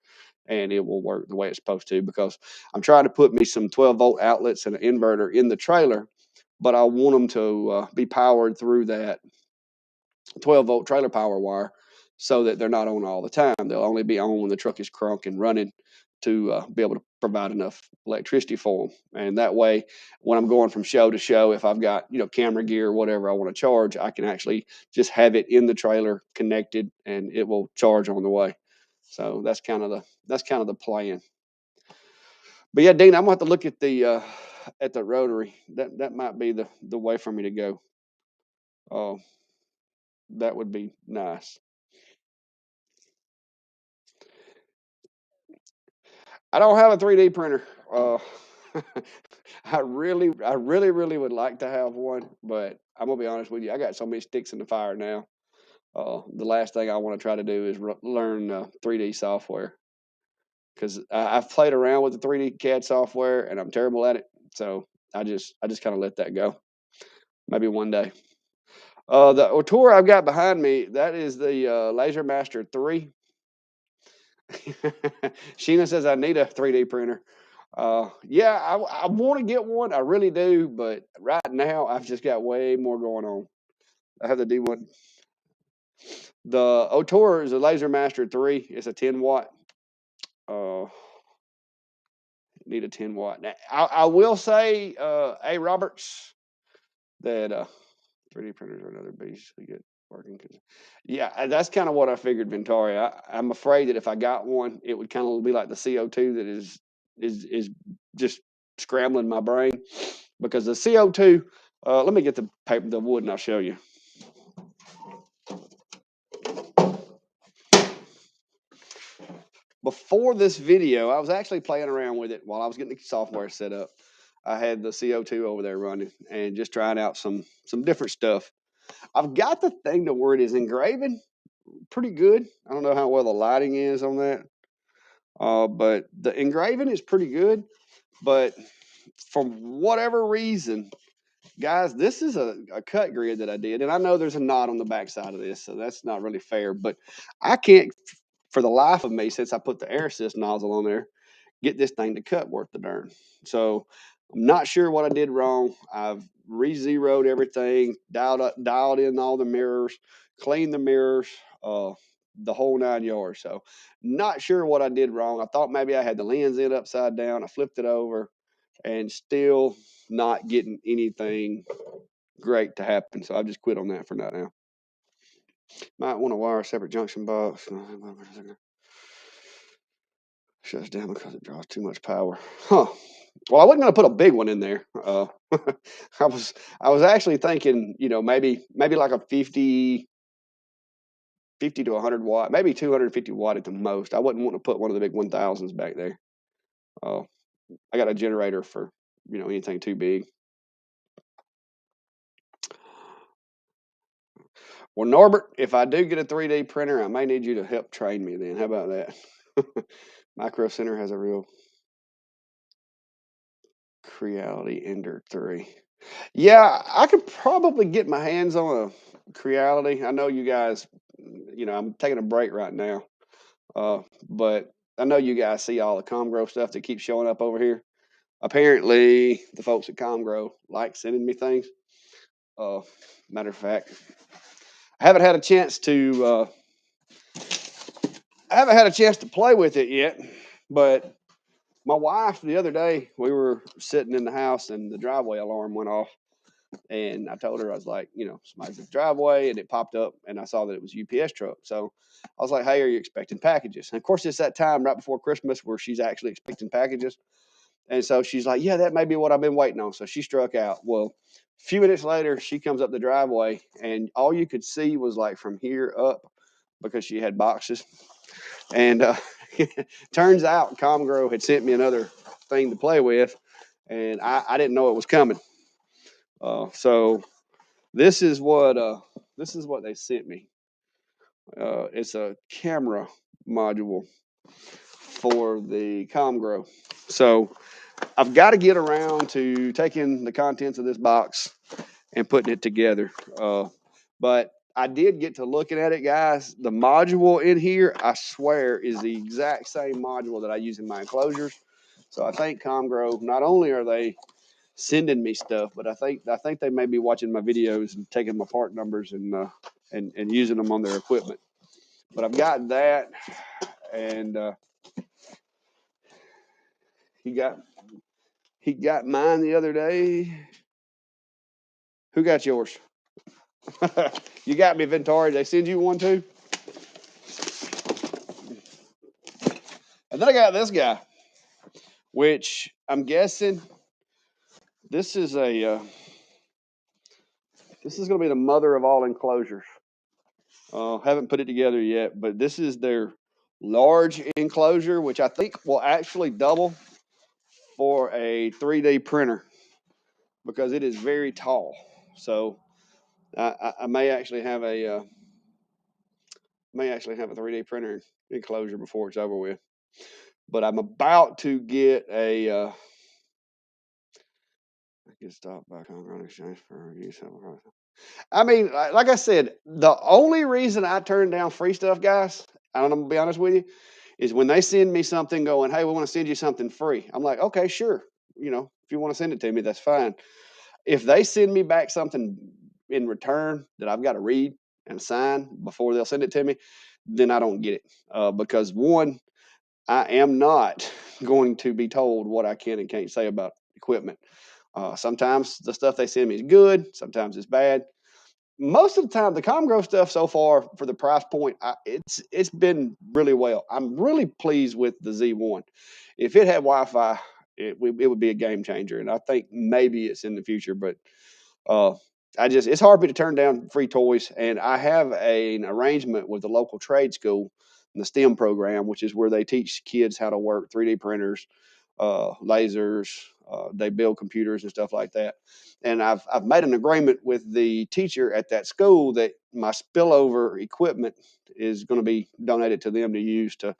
and it will work the way it's supposed to. Because I'm trying to put me some 12-volt outlets and an inverter in the trailer, but I want them to be powered through that 12-volt trailer power wire, so that they're not on all the time. They'll only be on when the truck is crunk and running, to be able to provide enough electricity for them. And that way, when I'm going from show to show, if I've got camera gear or whatever I want to charge, I can actually just have it in the trailer connected, and it will charge on the way. So that's kind of the plan. But yeah, Dean, I'm gonna have to look at the rotary. That might be the way for me to go. Uh, that would be nice. I don't have a 3D printer. I really would like to have one, but I'm gonna be honest with you. I got so many sticks in the fire now. The last thing I want to try to do is learn 3D software, because I've played around with the 3D CAD software and I'm terrible at it. So I just kind of let that go. Maybe one day. The tour I've got behind me, that is the Laser Master 3. Sheena says I need a 3D printer. Yeah, I want to get one. I really do, but right now I've just got way more going on. I have to do one. The Otor is a Laser Master 3. It's a 10 watt. Uh, need a 10 watt. Now, I will say, A. Roberts, that 3D printers are another beast to get working. Yeah, that's kind of what I figured, Ventari. I'm afraid that if I got one, it would kind of be like the CO2 that is just scrambling my brain, because the CO2. Let me get the wood, and I'll show you. Before this video, I was actually playing around with it while I was getting the software set up. I had the CO2 over there running and just trying out some different stuff. I've got the thing to where it is engraving pretty good. I don't know how well the lighting is on that, but the engraving is pretty good. But for whatever reason, guys, this is a cut grid that I did, and I know there's a knot on the back side of this, so that's not really fair. But I can't, for the life of me, since I put the air assist nozzle on there, get this thing to cut worth the darn. So I'm not sure what I did wrong. I've re-zeroed everything, dialed in all the mirrors, cleaned the mirrors, the whole 9 yards. So not sure what I did wrong. I thought maybe I had the lens in upside down. I flipped it over, and still not getting anything great to happen. So I've just quit on that for now. Might want to wire a separate junction box. Shuts down because it draws too much power. Huh. Well, I wasn't going to put a big one in there. I was actually thinking, maybe like a 50 to 100 watt, maybe 250 watt at the most. I wouldn't want to put one of the big 1000s back there. I got a generator for anything too big. Well, Norbert, if I do get a 3D printer, I may need you to help train me then. How about that? Micro Center has a real Creality Ender 3. Yeah, I could probably get my hands on a Creality. I know you guys, I'm taking a break right now. But I know you guys see all the Comgrow stuff that keeps showing up over here. Apparently, the folks at Comgrow like sending me things. Matter of fact, I haven't had a chance to play with it yet, but my wife, the other day, we were sitting in the house and the driveway alarm went off. And I told her, I was like, somebody's in the driveway, and it popped up, and I saw that it was a UPS truck. So I was like, hey, are you expecting packages? And of course, it's that time right before Christmas where she's actually expecting packages. And so she's like, yeah, that may be what I've been waiting on. So she struck out. Well, a few minutes later, she comes up the driveway, and all you could see was like from here up, because she had boxes. And turns out Comgrow had sent me another thing to play with, and I didn't know it was coming. So this is what they sent me. It's a camera module for the Comgrow. So I've got to get around to taking the contents of this box and putting it together. But I did get to looking at it, guys. The module in here, I swear, is the exact same module that I use in my enclosures. So I think Comgrow, not only are they sending me stuff, but I think they may be watching my videos and taking my part numbers and using them on their equipment. But I've got that, and he got mine the other day. Who got yours? You got me, Ventari. They send you one too? And then I got this guy, which I'm guessing this is going to be the mother of all enclosures. Haven't put it together yet, but this is their large enclosure, which I think will actually double for a 3D printer because it is very tall. So I may actually have a 3D printer enclosure before it's over with. But I'm about to get a. I can stop back on exchange for use. I mean, like I said, the only reason I turn down free stuff, guys, I'm gonna be honest with you, is when they send me something going, hey, we want to send you something free. I'm like, okay, sure. If you want to send it to me, that's fine. If they send me back something in return that I've got to read and sign before they'll send it to me, then I don't get it. Because one, I am not going to be told what I can and can't say about equipment. Sometimes the stuff they send me is good, sometimes it's bad. Most of the time, the Comgrow stuff so far for the price point, it's been really well. I'm really pleased with the Z1. If it had Wi-Fi, it would be a game changer, and I think maybe it's in the future. But uh, it's hard for me to turn down free toys, and I have an arrangement with the local trade school in the STEM program, which is where they teach kids how to work 3D printers, lasers. They build computers and stuff like that. And I've made an agreement with the teacher at that school that my spillover equipment is going to be donated to them to use to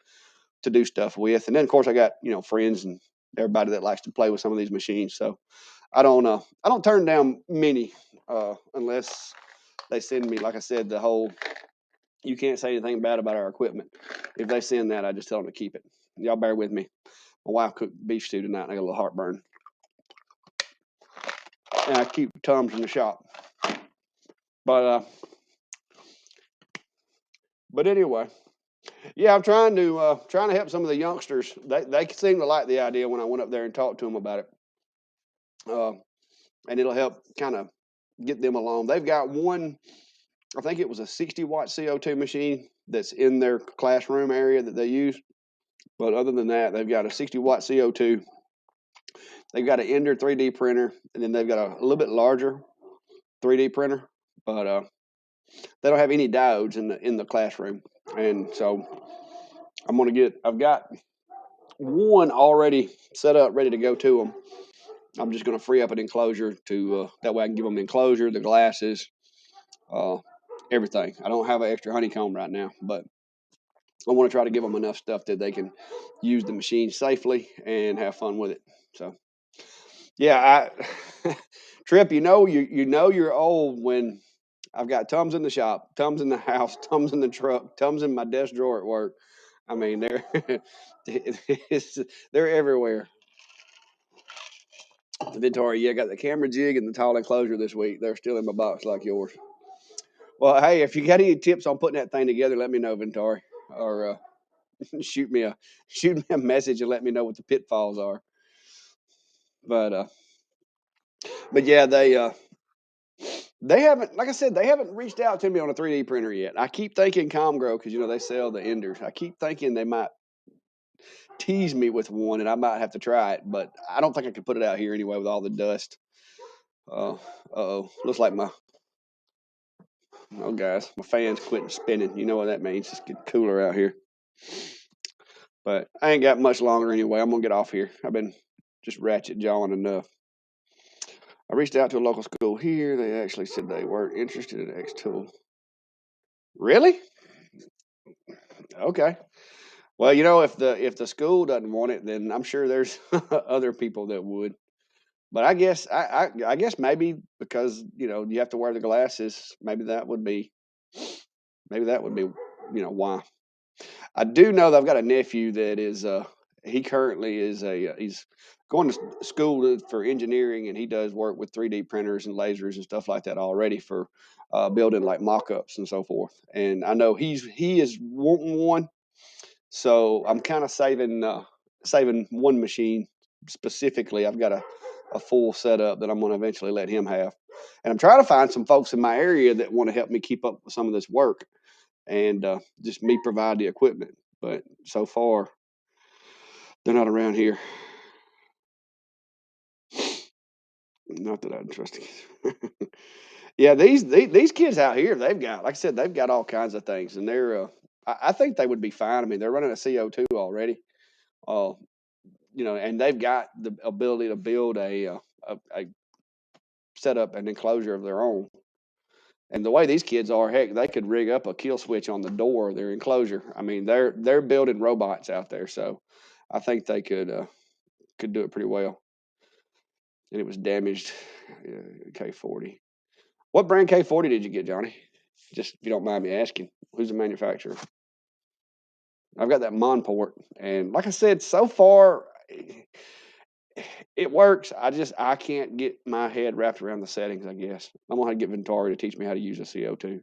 do stuff with. And then of course I got friends and everybody that likes to play with some of these machines. So I don't turn down many unless they send me, like I said, the whole you can't say anything bad about our equipment. If they send that, I just tell them to keep it. Y'all bear with me. My wife cooked beef stew tonight and I got a little heartburn. And I keep Tums in the shop. But anyway, yeah, I'm trying to help some of the youngsters. They seem to like the idea when I went up there and talked to them about it. And it'll help kind of get them along. They've got one, I think it was a 60-watt CO2 machine that's in their classroom area that they use. But other than that, they've got a 60-watt CO2. They've got an Ender 3D printer, and then they've got a little bit larger 3D printer, but they don't have any diodes in the classroom. And so I've got one already set up, ready to go to them. I'm just going to free up an enclosure to that way I can give them the enclosure, the glasses, everything. I don't have an extra honeycomb right now, but I want to try to give them enough stuff that they can use the machine safely and have fun with it. So, yeah, Trip, you know you're old when I've got Tums in the shop, Tums in the house, Tums in the truck, Tums in my desk drawer at work. I mean, they're everywhere. Victoria, yeah, got the camera jig and the tall enclosure this week. They're still in my box like yours. Well, hey, if you got any tips on putting that thing together, let me know, Ventari, or shoot me a message and let me know what the pitfalls are. But yeah, They haven't, like I said, they haven't reached out to me on a 3D printer yet. I keep thinking Comgrow, because they sell the enders. I keep thinking they might tease me with one, and I might have to try it, but I don't think I could put it out here anyway with all the dust. Oh, looks like oh guys, my fan's quitting spinning. You know what that means? It's getting cooler out here. But I ain't got much longer anyway. I'm gonna get off here. I've been just ratchet jawing enough. I reached out to a local school here. They actually said they weren't interested in X tool. Really? Okay. Well, if the school doesn't want it, then I'm sure there's other people that would. But I guess maybe because you have to wear the glasses. Maybe that would be why. I do know that I've got a nephew that is he currently is he's going to school for engineering, and he does work with 3D printers and lasers and stuff like that already for building like mock-ups and so forth. And I know he is wanting one, so I'm kind of saving one machine specifically. I've got a full setup that I'm going to eventually let him have, and I'm trying to find some folks in my area that want to help me keep up with some of this work, and just me provide the equipment. But so far, they're not around here. Not that I'd trust it. Yeah, these kids out here, they've got, like I said, they've got all kinds of things, and they're. I think they would be fine. I mean, they're running a CO2 already. Uh, and they've got the ability to build a setup, an enclosure of their own. And the way these kids are, heck, they could rig up a kill switch on the door of their enclosure. I mean, they're building robots out there, so I think they could do it pretty well. And it was damaged. K40. What brand K40 did you get, Johnny? Just if you don't mind me asking, who's the manufacturer? I've got that Monport, and like I said, so far it works. I can't get my head wrapped around the settings. I guess I'm gonna have to get Ventari to teach me how to use a CO2.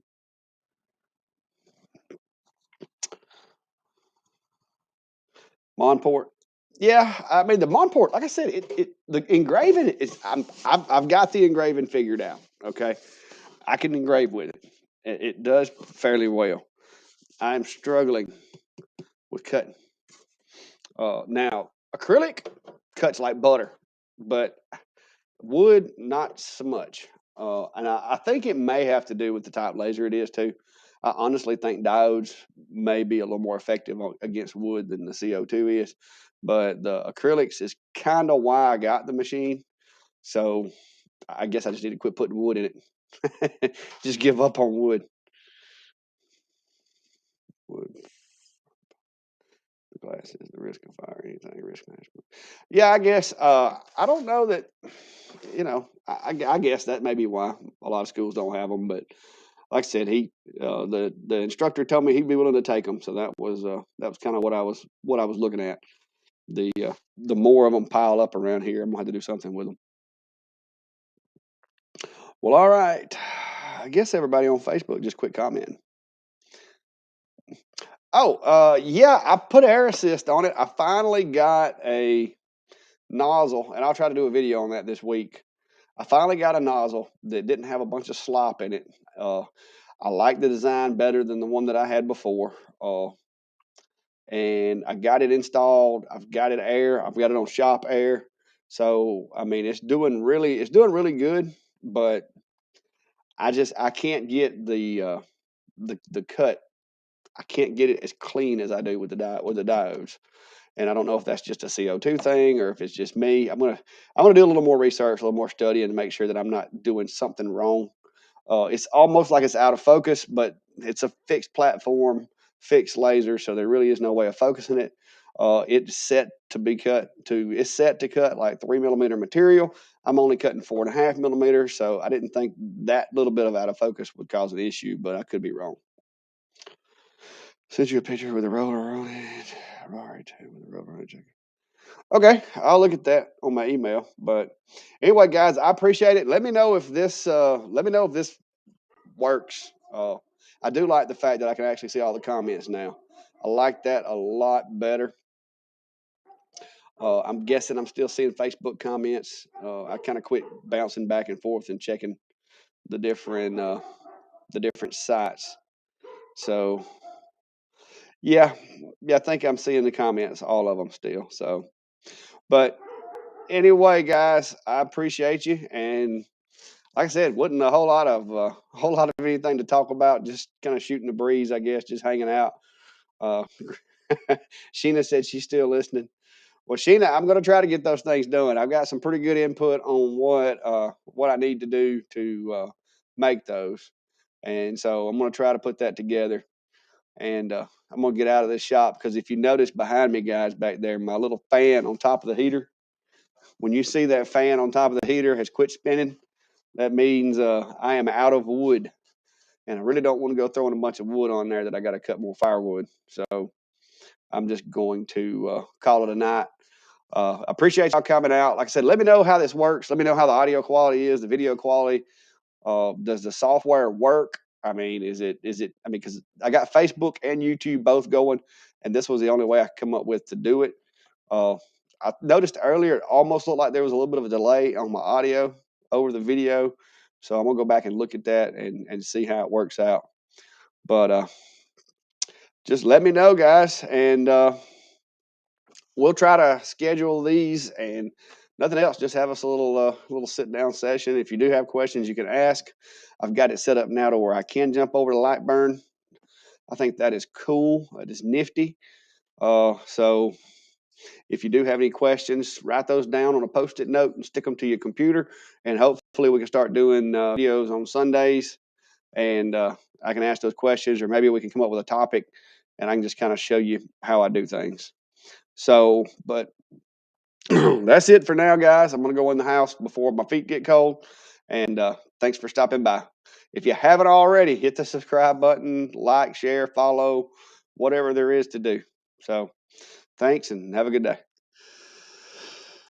Monport. Yeah, I mean the Monport. Like I said, the engraving is. I've got the engraving figured out. Okay, I can engrave with it. It does fairly well. I'm struggling with cutting. Now acrylic cuts like butter, but wood not so much. And I think it may have to do with the type laser it is too. I honestly think diodes may be a little more effective against wood than the CO2 is, but the acrylics is kind of why I got the machine. So I guess I just need to quit putting wood in it. Just give up on wood. Wood glasses, the risk of fire, anything, risk management. Yeah, I guess. I don't know that. I guess that may be why a lot of schools don't have them. But like I said, the instructor told me he'd be willing to take them. So that was kind of what I was looking at. The more of them pile up around here, I'm gonna have to do something with them. Well, all right. I guess everybody on Facebook just quit commenting. Oh, yeah, I put air assist on it. I finally got a nozzle, and I'll try to do a video on that this week. I finally got a nozzle that didn't have a bunch of slop in it. Uh, I like the design better than the one that I had before. And I got it installed. I've got it air. I've got it on shop air. So I mean, it's doing really good. But I can't get the cut. I can't get it as clean as I do with the diodes. And I don't know if that's just a CO2 thing or if it's just me. I'm gonna do a little more research, a little more studying to make sure that I'm not doing something wrong. It's almost like it's out of focus, but it's a fixed platform, fixed laser, so there really is no way of focusing it. It's set to cut like 3 millimeter material. I'm only cutting 4.5 millimeters, so I didn't think that little bit of out of focus would cause an issue, but I could be wrong. Sent you a picture with a roller on it. Right, with a roller on it. Okay, I'll look at that on my email. But anyway, guys, I appreciate it. Let me know if this works. I do like the fact that I can actually see all the comments now. I like that a lot better. I'm guessing I'm still seeing Facebook comments. I kind of quit bouncing back and forth and checking the different sites. So yeah, yeah, I think I'm seeing the comments, all of them still. So, but anyway, guys, I appreciate you, and like I said, wasn't a whole lot of anything to talk about. Just kind of shooting the breeze, I guess, just hanging out. Uh, Sheena said she's still listening. Well, Sheena, I'm going to try to get those things done. I've got some pretty good input on what I need to do to make those, and so I'm going to try to put that together. And I'm going to get out of this shop because if you notice behind me, guys, back there, my little fan on top of the heater. When you see that fan on top of the heater has quit spinning, that means I am out of wood, and I really don't want to go throwing a bunch of wood on there that I got to cut more firewood. So I'm just going to call it a night. Appreciate y'all coming out. Like I said, let me know how this works. Let me know how the audio quality is, the video quality. Does the software work? I mean, is it? I mean, because I got Facebook and YouTube both going, and this was the only way I could come up with to do it. Uh, I noticed earlier it almost looked like there was a little bit of a delay on my audio over the video, so I'm gonna go back and look at that and see how it works out. But just let me know, guys, and we'll try to schedule these and nothing else. Just have us a little sit down session. If you do have questions, you can ask. I've got it set up now to where I can jump over to Lightburn. I think that is cool. That is nifty. So if you do have any questions, write those down on a post-it note and stick them to your computer. And hopefully we can start doing videos on Sundays. And I can ask those questions, or maybe we can come up with a topic, and I can just kind of show you how I do things. So, but that's it for now, guys. I'm going to go in the house before my feet get cold. And thanks for stopping by. If you haven't already, hit the subscribe button, like, share, follow, whatever there is to do. So thanks and have a good day.